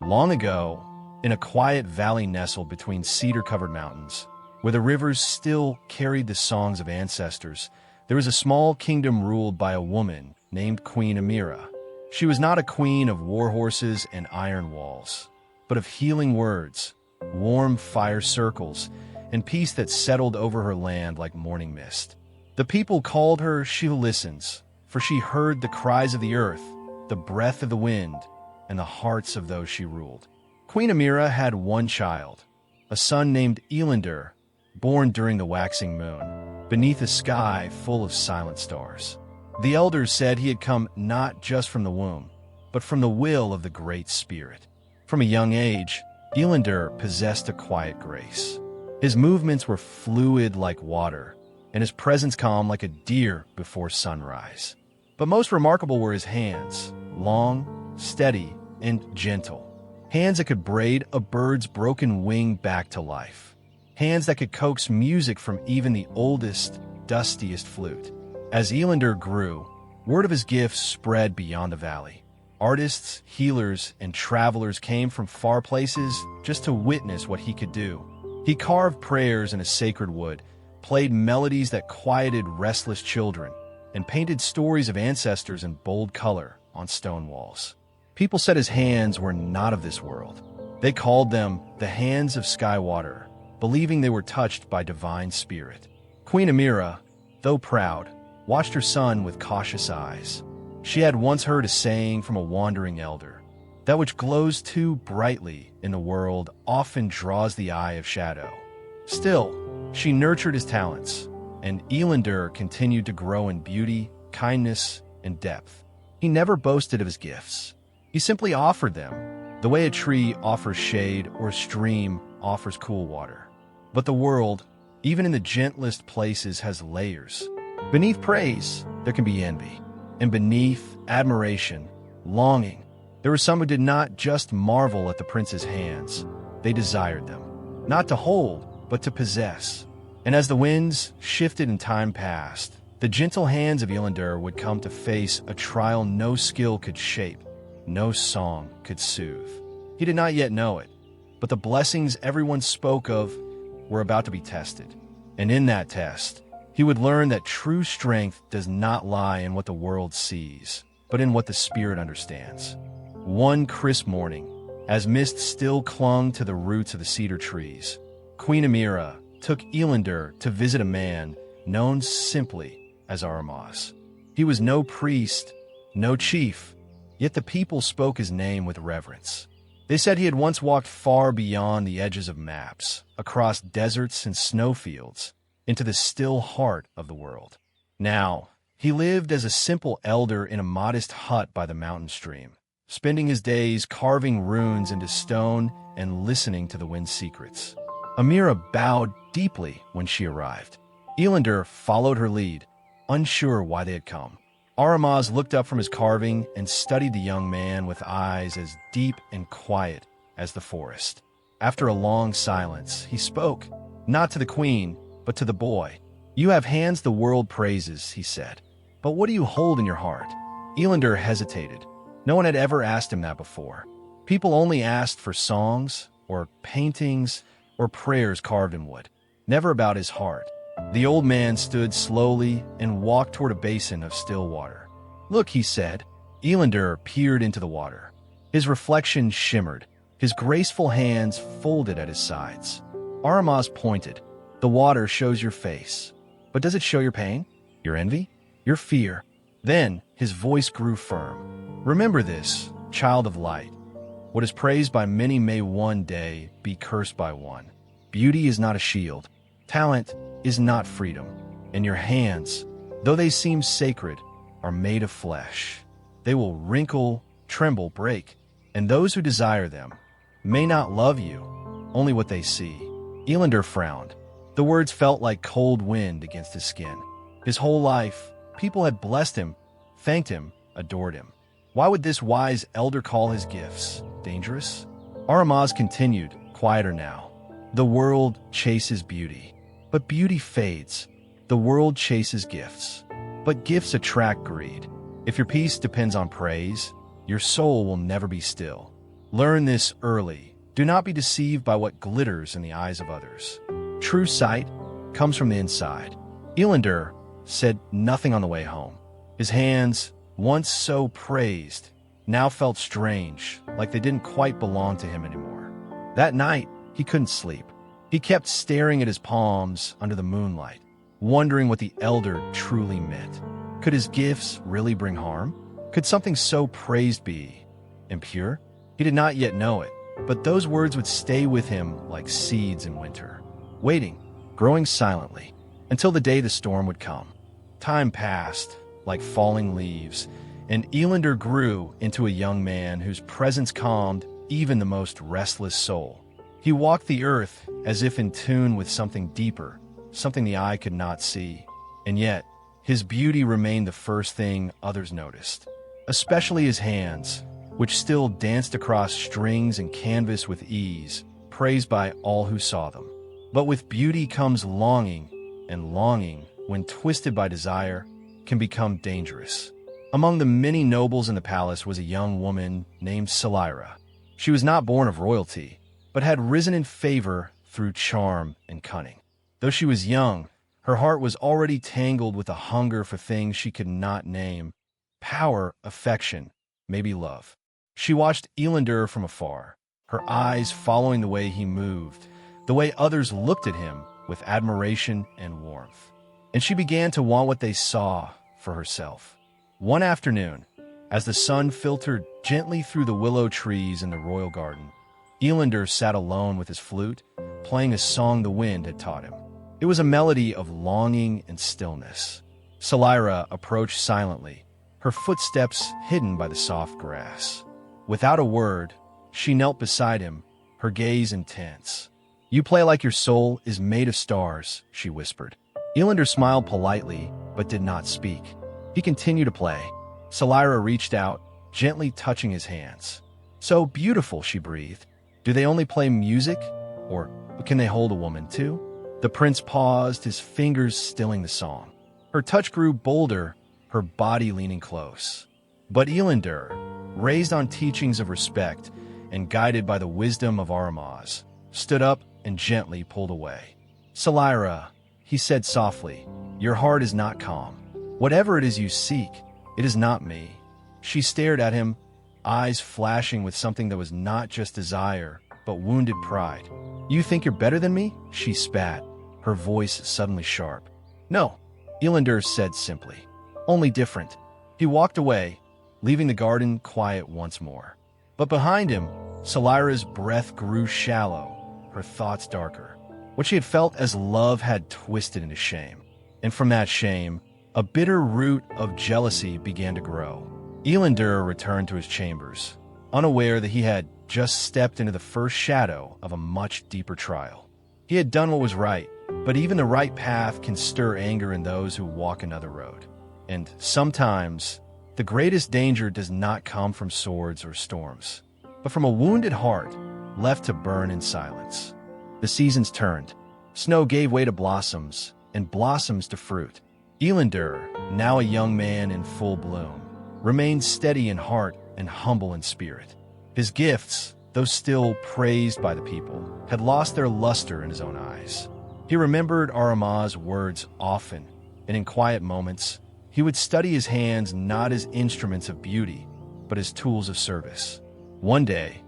Long ago, in a quiet valley nestled between cedar-covered mountains, where the rivers still carried the songs of ancestors, there was a small kingdom ruled by a woman named Queen Amira. She was not a queen of war horses and iron walls, but of healing words, warm fire circles, and peace that settled over her land like morning mist. The people called her She Who Listens, for she heard the cries of the earth, the breath of the wind, and the hearts of those she ruled. Queen Amira had one child, a son named Elandor, born during the waxing moon, beneath a sky full of silent stars. The elders said he had come not just from the womb, but from the will of the Great Spirit. From a young age, Elandor possessed a quiet grace. His movements were fluid like water, and his presence calm like a deer before sunrise. But most remarkable were his hands, long, steady, and gentle. Hands that could braid a bird's broken wing back to life. Hands that could coax music from even the oldest, dustiest flute. As Elandor grew, word of his gifts spread beyond the valley. Artists, healers, and travelers came from far places just to witness what he could do. He carved prayers in a sacred wood, played melodies that quieted restless children, and painted stories of ancestors in bold color on stone walls. People said his hands were not of this world. They called them the hands of Skywater, believing they were touched by divine spirit. Queen Amira, though proud, watched her son with cautious eyes. She had once heard a saying from a wandering elder: that which glows too brightly in the world often draws the eye of shadow. Still, she nurtured his talents, and Elandor continued to grow in beauty, kindness, and depth. He never boasted of his gifts. He simply offered them, the way a tree offers shade or a stream offers cool water. But the world, even in the gentlest places, has layers. Beneath praise, there can be envy, and beneath admiration, longing. There were some who did not just marvel at the prince's hands, they desired them, not to hold, but to possess. And as the winds shifted and time passed, the gentle hands of Elandor would come to face a trial no skill could shape, no song could soothe. He did not yet know it, but the blessings everyone spoke of were about to be tested. And in that test, he would learn that true strength does not lie in what the world sees, but in what the spirit understands. One crisp morning, as mist still clung to the roots of the cedar trees, Queen Amira took Elandor to visit a man known simply as Aramaz. He was no priest, no chief, yet the people spoke his name with reverence. They said he had once walked far beyond the edges of maps, across deserts and snowfields, into the still heart of the world. Now, he lived as a simple elder in a modest hut by the mountain stream, spending his days carving runes into stone and listening to the wind's secrets. Amira bowed deeply when she arrived. Elandor followed her lead, unsure why they had come. Aramaz looked up from his carving and studied the young man with eyes as deep and quiet as the forest. After a long silence, he spoke, not to the queen, but to the boy. "You have hands the world praises," he said. "But what do you hold in your heart?" Elandor hesitated. No one had ever asked him that before. People only asked for songs, or paintings, or prayers carved in wood, never about his heart. The old man stood slowly and walked toward a basin of still water. "Look," he said. Elandor peered into the water. His reflection shimmered, his graceful hands folded at his sides. Aramaz pointed. "The water shows your face. But does it show your pain, your envy, your fear?" Then his voice grew firm. "Remember this, child of light. What is praised by many may one day be cursed by one. Beauty is not a shield. Talent is not freedom. And your hands, though they seem sacred, are made of flesh. They will wrinkle, tremble, break. And those who desire them may not love you, only what they see." Elandor frowned. The words felt like cold wind against his skin. His whole life, people had blessed him, thanked him, adored him. Why would this wise elder call his gifts dangerous? Aramaz continued, quieter now. "The world chases beauty, but beauty fades. The world chases gifts, but gifts attract greed. If your peace depends on praise, your soul will never be still. Learn this early. Do not be deceived by what glitters in the eyes of others. True sight comes from the inside. Elandor said nothing on the way home. His hands, once so praised, now felt strange, like they didn't quite belong to him anymore. That night, he couldn't sleep. He kept staring at his palms under the moonlight, wondering what the elder truly meant. Could his gifts really bring harm? Could something so praised be impure? He did not yet know it, but those words would stay with him like seeds in winter, waiting, growing silently, until the day the storm would come. Time passed, like falling leaves, and Elandor grew into a young man whose presence calmed even the most restless soul. He walked the earth as if in tune with something deeper, something the eye could not see, and yet his beauty remained the first thing others noticed, especially his hands, which still danced across strings and canvas with ease, praised by all who saw them. But with beauty comes longing, and longing, when twisted by desire, can become dangerous. Among the many nobles in the palace was a young woman named Salira. She was not born of royalty, but had risen in favor through charm and cunning. Though she was young, her heart was already tangled with a hunger for things she could not name: power, affection, maybe love. She watched Elandor from afar, her eyes following the way he moved, the way others looked at him with admiration and warmth. And she began to want what they saw for herself. One afternoon, as the sun filtered gently through the willow trees in the royal garden, Elandor sat alone with his flute, playing a song the wind had taught him. It was a melody of longing and stillness. Salira approached silently, her footsteps hidden by the soft grass. Without a word, she knelt beside him, her gaze intense. "You play like your soul is made of stars," she whispered. Elandor smiled politely, but did not speak. He continued to play. Salira reached out, gently touching his hands. "So beautiful," she breathed. "Do they only play music, or can they hold a woman too?" The prince paused, his fingers stilling the song. Her touch grew bolder, her body leaning close. But Elandor, raised on teachings of respect and guided by the wisdom of Aramaz, stood up and gently pulled away. "Salira," he said softly, "your heart is not calm. Whatever it is you seek, it is not me." She stared at him, eyes flashing with something that was not just desire, but wounded pride. "You think you're better than me?" she spat, her voice suddenly sharp. "No," Elandor said simply. "Only different." He walked away, leaving the garden quiet once more. But behind him, Salira's breath grew shallow, her thoughts darker. What she had felt as love had twisted into shame. And from that shame, a bitter root of jealousy began to grow. Elandor returned to his chambers, unaware that he had just stepped into the first shadow of a much deeper trial. He had done what was right, but even the right path can stir anger in those who walk another road. And sometimes, the greatest danger does not come from swords or storms, but from a wounded heart left to burn in silence. The seasons turned. Snow gave way to blossoms, and blossoms to fruit. Elandor, now a young man in full bloom, remained steady in heart and humble in spirit. His gifts, though still praised by the people, had lost their luster in his own eyes. He remembered Aramaz's words often, and in quiet moments, he would study his hands not as instruments of beauty, but as tools of service. One day,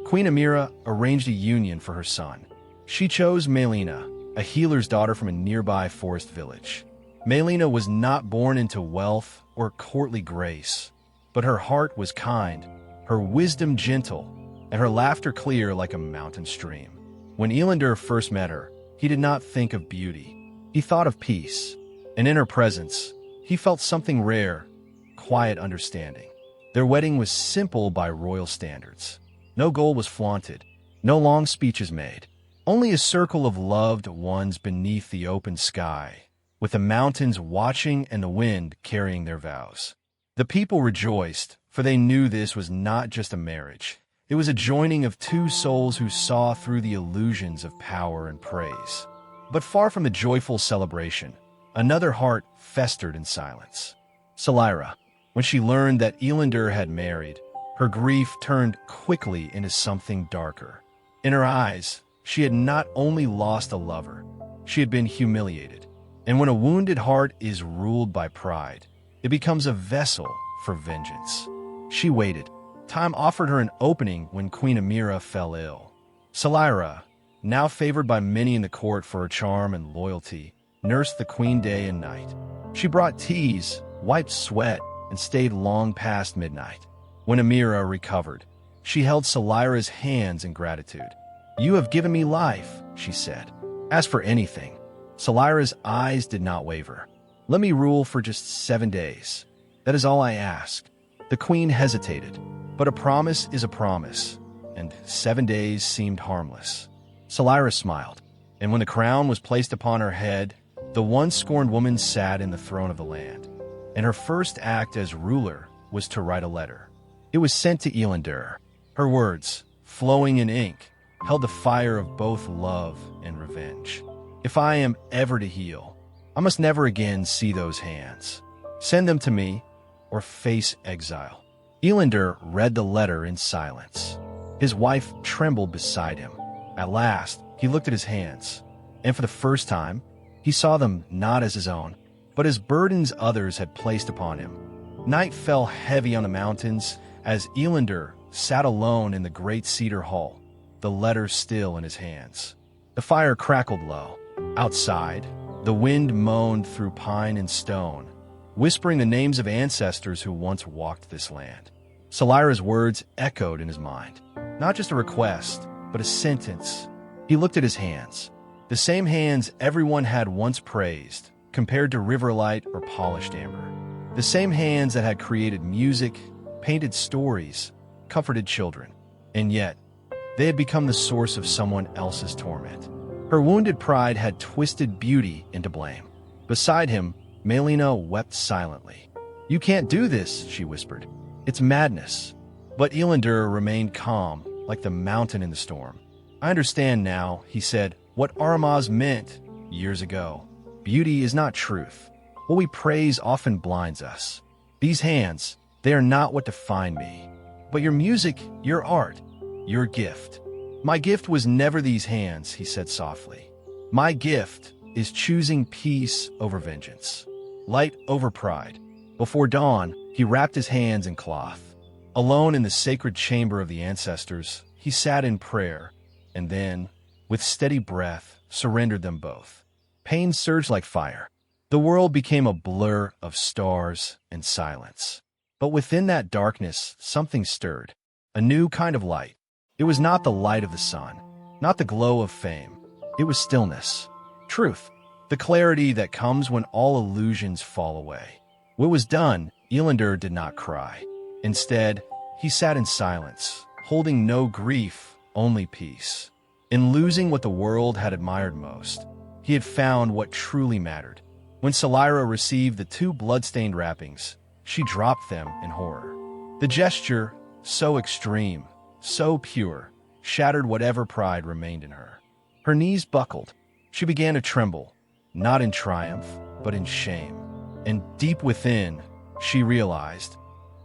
Queen Amira arranged a union for her son. She chose Melina, a healer's daughter from a nearby forest village. Melina was not born into wealth or courtly grace, but her heart was kind, her wisdom gentle, and her laughter clear like a mountain stream. When Elandor first met her, he did not think of beauty. He thought of peace, and in her presence, he felt something rare, quiet understanding. Their wedding was simple by royal standards. No gold was flaunted, no long speeches made. Only a circle of loved ones beneath the open sky, with the mountains watching and the wind carrying their vows. The people rejoiced, for they knew this was not just a marriage. It was a joining of two souls who saw through the illusions of power and praise. But far from the joyful celebration, another heart festered in silence. Salira, when she learned that Elandor had married, Her grief turned quickly into something darker. In her eyes, she had not only lost a lover, she had been humiliated. And when a wounded heart is ruled by pride, it becomes a vessel for vengeance. She waited. Time offered her an opening when Queen Amira fell ill. Salira, now favored by many in the court for her charm and loyalty, nursed the queen day and night. She brought teas, wiped sweat, and stayed long past midnight. When Amira recovered, she held Salira's hands in gratitude. "You have given me life," she said. "As for anything," Salira's eyes did not waver. "Let me rule for just 7 days. That is all I ask." The queen hesitated, but a promise is a promise, and 7 days seemed harmless. Salira smiled, and when the crown was placed upon her head, the once scorned woman sat in the throne of the land. And her first act as ruler was to write a letter. It was sent to Elandor. Her words, flowing in ink, held the fire of both love and revenge. "If I am ever to heal, I must never again see those hands. Send them to me, or face exile." Elandor read the letter in silence. His wife trembled beside him. At last, he looked at his hands, and for the first time, he saw them not as his own, but as burdens others had placed upon him. Night fell heavy on the mountains as Elandor sat alone in the great cedar hall, the letter still in his hands. The fire crackled low. Outside, the wind moaned through pine and stone, whispering the names of ancestors who once walked this land. Salira's words echoed in his mind, not just a request, but a sentence. He looked at his hands, the same hands everyone had once praised, compared to riverlight or polished amber. The same hands that had created music, painted stories, comforted children. And yet, they had become the source of someone else's torment. Her wounded pride had twisted beauty into blame. Beside him, Melina wept silently. "You can't do this," she whispered. "It's madness." But Elandor remained calm, like the mountain in the storm. "I understand now," he said, "what Aramaz meant years ago. Beauty is not truth. What we praise often blinds us. These hands, they are not what define me. But your music, your art, your gift. My gift was never these hands," he said softly. "My gift is choosing peace over vengeance, light over pride." Before dawn, he wrapped his hands in cloth. Alone in the sacred chamber of the ancestors, he sat in prayer, and then, with steady breath, surrendered them both. Pain surged like fire. The world became a blur of stars and silence. But within that darkness, something stirred. A new kind of light. It was not the light of the sun, not the glow of fame. It was stillness, truth, the clarity that comes when all illusions fall away. When it was done, Elandor did not cry. Instead, he sat in silence, holding no grief, only peace. In losing what the world had admired most, he had found what truly mattered. When Salira received the 2 blood-stained wrappings, she dropped them in horror. The gesture, so extreme, so pure, shattered whatever pride remained in her. Her knees buckled. She began to tremble, not in triumph, but in shame. And deep within, she realized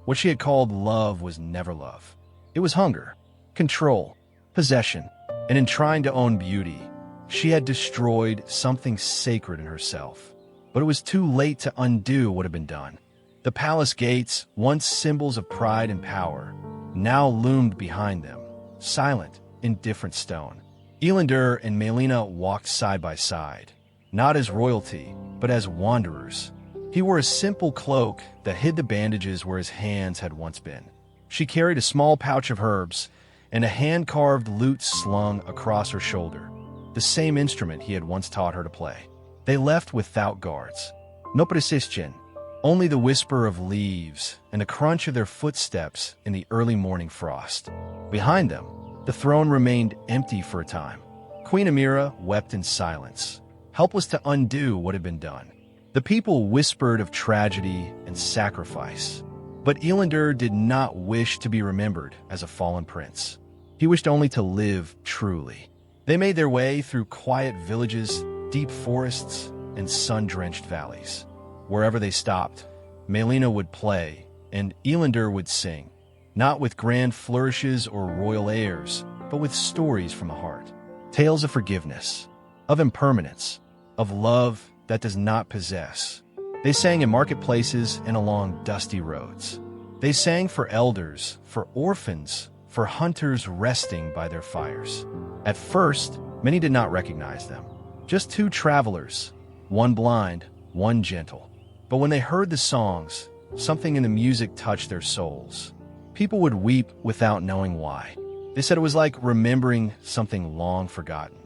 what she had called love was never love. It was hunger, control, possession, and in trying to own beauty, she had destroyed something sacred in herself. But it was too late to undo what had been done. The palace gates, once symbols of pride and power, now loomed behind them, silent, indifferent stone. Elandor and Melina walked side by side, not as royalty, but as wanderers. He wore a simple cloak that hid the bandages where his hands had once been. She carried a small pouch of herbs and a hand-carved lute slung across her shoulder, the same instrument he had once taught her to play. They left without guards. No persistion, only the whisper of leaves and the crunch of their footsteps in the early morning frost. Behind them, the throne remained empty for a time. Queen Amira wept in silence, helpless to undo what had been done. The people whispered of tragedy and sacrifice, but Elandor did not wish to be remembered as a fallen prince. He wished only to live truly. They made their way through quiet villages, deep forests, and sun-drenched valleys. Wherever they stopped, Melina would play, and Elandor would sing. not with grand flourishes or royal airs, but with stories from the heart. Tales of forgiveness, of impermanence, of love that does not possess. They sang in marketplaces and along dusty roads. They sang for elders, for orphans, for hunters resting by their fires. At first, many did not recognize them. Just two travelers, one blind, one gentle. But when they heard the songs, something in the music touched their souls. People would weep without knowing why. They said it was like remembering something long forgotten.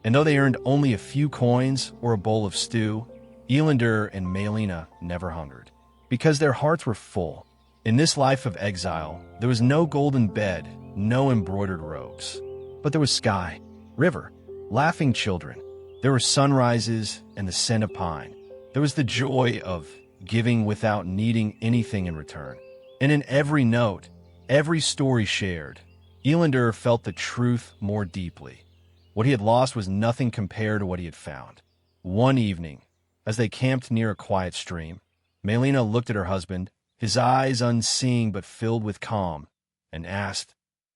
And though they earned only a few coins or a bowl of stew, Elandor and Melina never hungered, because their hearts were full. In this life of exile, there was no golden bed, no embroidered robes. But there was sky, river, laughing children. There were sunrises and the scent of pine. There was the joy of giving without needing anything in return. And in every note, every story shared, Elandor felt the truth more deeply. What he had lost was nothing compared to what he had found. One evening, as they camped near a quiet stream, Melina looked at her husband, his eyes unseeing but filled with calm, and asked,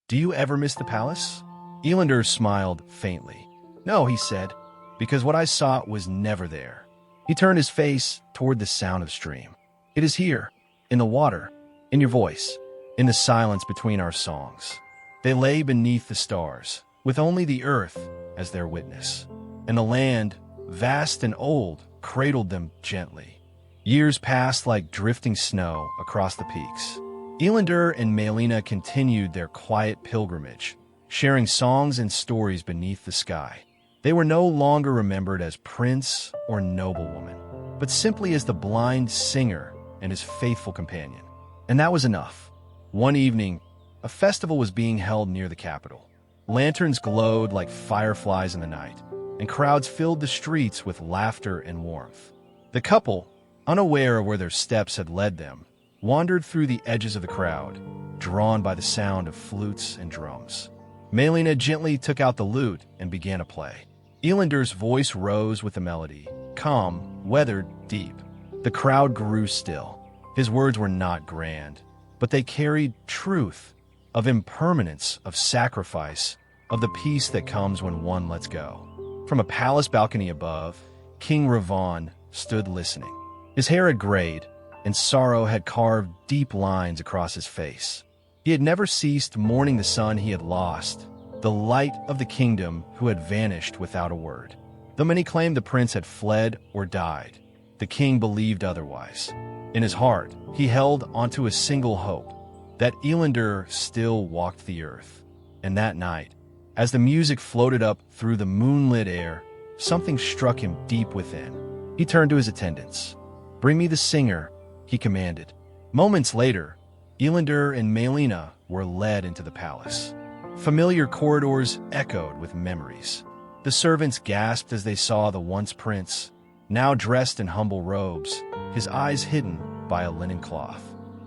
"Do you ever miss the palace?" Elandor smiled faintly. "No," he said, "because what I sought was never there." He turned his face toward the sound of stream. "It is here, in the water, in your voice, in the silence between our songs." They lay beneath the stars, with only the earth as their witness. And the land, vast and old, cradled them gently. Years passed like drifting snow across the peaks. Elandor and Melina continued their quiet pilgrimage, sharing songs and stories beneath the sky. They were no longer remembered as prince or noblewoman, but simply as the blind singer and his faithful companion. And that was enough. One evening, a festival was being held near the capital. Lanterns glowed like fireflies in the night, and crowds filled the streets with laughter and warmth. The couple, unaware of where their steps had led them, wandered through the edges of the crowd, drawn by the sound of flutes and drums. Melina gently took out the lute and began to play. Elandor's voice rose with the melody, calm, weathered, deep. The crowd grew still. His words were not grand, but they carried truth, of impermanence, of sacrifice, of the peace that comes when one lets go. From a palace balcony above, King Ravon stood listening. His hair had grayed, and sorrow had carved deep lines across his face. He had never ceased mourning the son he had lost, the light of the kingdom who had vanished without a word. Though many claimed the prince had fled or died, the king believed otherwise. In his heart, he held onto a single hope, that Elandor still walked the earth. And that night, as the music floated up through the moonlit air, something struck him deep within. He turned to his attendants. "Bring me the singer," he commanded. Moments later, Elandor and Melina were led into the palace. Familiar corridors echoed with memories. The servants gasped as they saw the once prince, now dressed in humble robes, his eyes hidden by a linen cloth.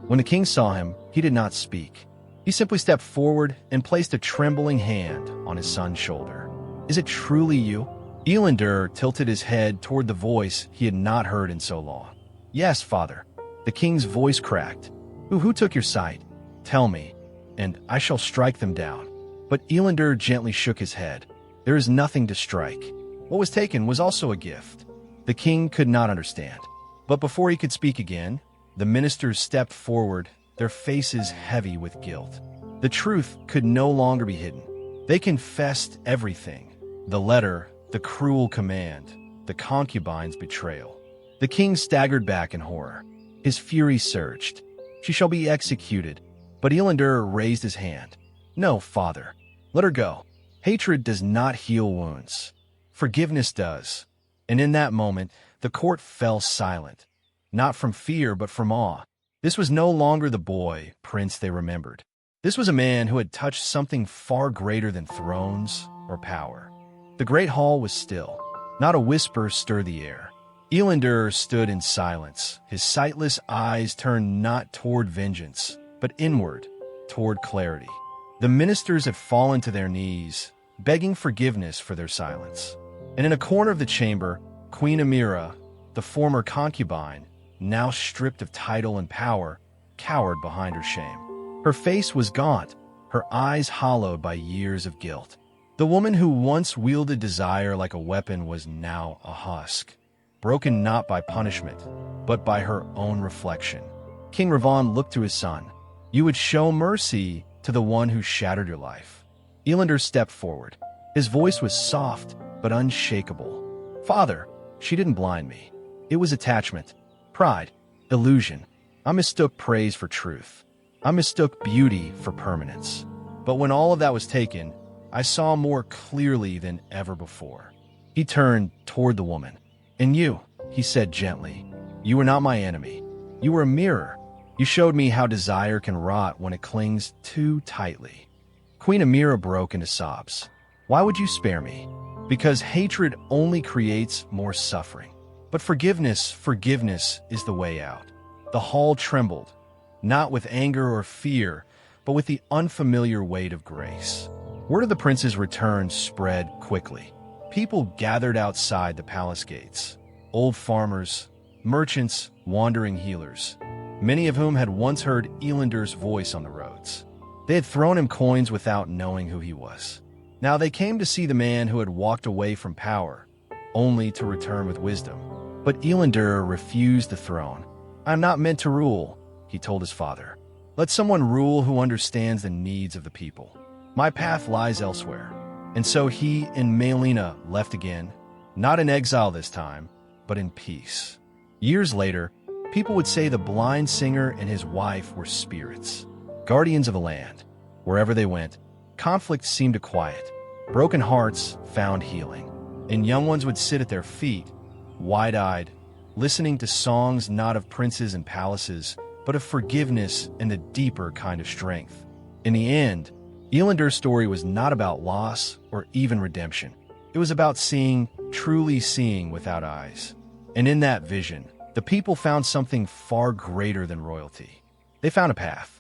When the king saw him, he did not speak. He simply stepped forward and placed a trembling hand on his son's shoulder. "Is it truly you?" Elandor tilted his head toward the voice he had not heard in so long. "Yes, father." The king's voice cracked. Who took your sight? Tell me, and I shall strike them down." But Elandor gently shook his head. "There is nothing to strike. What was taken was also a gift." The king could not understand. But before he could speak again, the ministers stepped forward, their faces heavy with guilt. The truth could no longer be hidden. They confessed everything: the letter, the cruel command, the concubine's betrayal. The king staggered back in horror. His fury surged. "She shall be executed." But Elandor raised his hand. "No, father. Let her go. Hatred does not heal wounds. Forgiveness does." And in that moment, the court fell silent. Not from fear, but from awe. This was no longer the boy, prince they remembered. This was a man who had touched something far greater than thrones or power. The great hall was still. Not a whisper stirred the air. Elandor stood in silence, his sightless eyes turned not toward vengeance, but inward, toward clarity. The ministers had fallen to their knees, begging forgiveness for their silence. And in a corner of the chamber, Queen Amira, the former concubine, now stripped of title and power, cowered behind her shame. Her face was gaunt, her eyes hollowed by years of guilt. The woman who once wielded desire like a weapon was now a husk, broken not by punishment, but by her own reflection. King Ravon looked to his son. "You would show mercy to the one who shattered your life." Elandor stepped forward. His voice was soft but unshakable. "Father, she didn't blind me. It was attachment, pride, illusion. I mistook praise for truth. I mistook beauty for permanence. But when all of that was taken, I saw more clearly than ever before." He turned toward the woman. "And you," he said gently, "you were not my enemy. You were a mirror. You showed me how desire can rot when it clings too tightly." Queen Amira broke into sobs. "Why would you spare me?" "Because hatred only creates more suffering. But forgiveness is the way out." The hall trembled, not with anger or fear, but with the unfamiliar weight of grace. Word of the prince's return spread quickly. People gathered outside the palace gates. Old farmers, merchants, wandering healers, many of whom had once heard Elandor's voice on the roads. They had thrown him coins without knowing who he was. Now they came to see the man who had walked away from power, only to return with wisdom. But Elandor refused the throne. "I am not meant to rule," he told his father. "Let someone rule who understands the needs of the people. My path lies elsewhere." And so he and Melina left again, not in exile this time, but in peace. Years later, people would say the blind singer and his wife were spirits, guardians of the land. Wherever they went, conflict seemed to quiet. Broken hearts found healing, and young ones would sit at their feet, wide-eyed, listening to songs not of princes and palaces, but of forgiveness and a deeper kind of strength. In the end, Elandor's story was not about loss or even redemption. It was about seeing, truly seeing without eyes. And in that vision, the people found something far greater than royalty. They found a path.